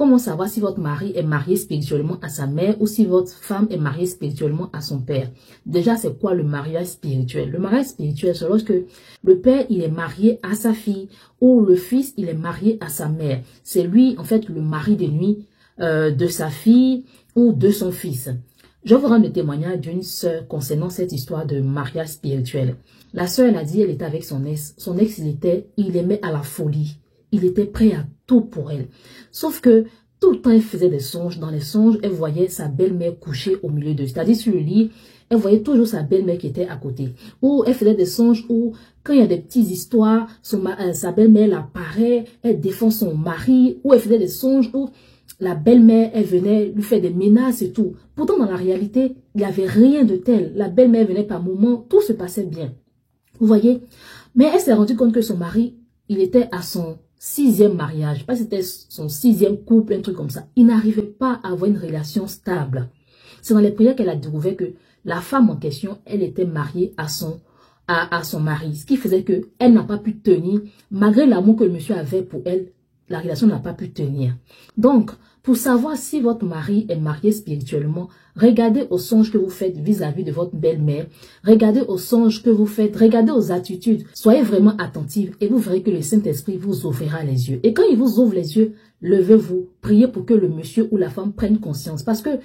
comment savoir si votre mari est marié spirituellement à sa mère ou si votre femme est mariée spirituellement à son père? Déjà, c'est quoi le mariage spirituel? Le mariage spirituel, c'est lorsque le père, il est marié à sa fille ou le fils, il est marié à sa mère. C'est lui, en fait, le mari de nuit de sa fille ou de son fils. Je vais vous rendre le témoignage d'une sœur concernant cette histoire de mariage spirituel. La sœur, elle a dit, elle était avec son ex. Son ex, il aimait à la folie. Il était prêt à tout pour elle. Sauf que tout le temps, elle faisait des songes. Dans les songes, elle voyait sa belle-mère couchée au milieu d'eux. C'est-à-dire sur le lit, elle voyait toujours sa belle-mère qui était à côté. Ou elle faisait des songes où, quand il y a des petites histoires, sa belle-mère apparaît, elle défend son mari. Ou elle faisait des songes où la belle-mère, elle venait lui faire des menaces et tout. Pourtant, dans la réalité, il n'y avait rien de tel. La belle-mère venait par moments, tout se passait bien. Vous voyez? Mais elle s'est rendue compte que son mari, il était à son 6e mariage. Je sais pas si c'était son 6e couple, un truc comme ça. Il n'arrivait pas à avoir une relation stable. C'est dans les prières qu'elle a découvert que la femme en question, elle était mariée à son mari. Ce qui faisait qu'elle n'a pas pu tenir, malgré l'amour que le monsieur avait pour elle, la relation n'a pas pu tenir. Donc, pour savoir si votre mari est marié spirituellement, regardez aux songes que vous faites vis-à-vis de votre belle-mère. Regardez aux songes que vous faites. Regardez aux attitudes. Soyez vraiment attentifs et vous verrez que le Saint-Esprit vous ouvrira les yeux. Et quand il vous ouvre les yeux, levez-vous. Priez pour que le monsieur ou la femme prenne conscience. Parce que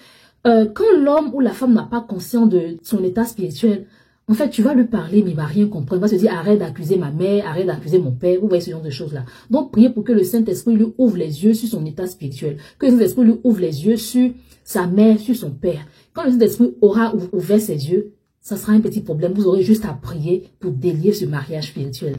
quand l'homme ou la femme n'a pas conscience de son état spirituel, en fait, tu vas lui parler, mais il va rien comprendre. Il va se dire, arrête d'accuser ma mère, arrête d'accuser mon père. Vous voyez ce genre de choses-là. Donc, priez pour que le Saint-Esprit lui ouvre les yeux sur son état spirituel. Que le Saint-Esprit lui ouvre les yeux sur sa mère, sur son père. Quand le Saint-Esprit aura ouvert ses yeux, ça sera un petit problème. Vous aurez juste à prier pour délier ce mariage spirituel.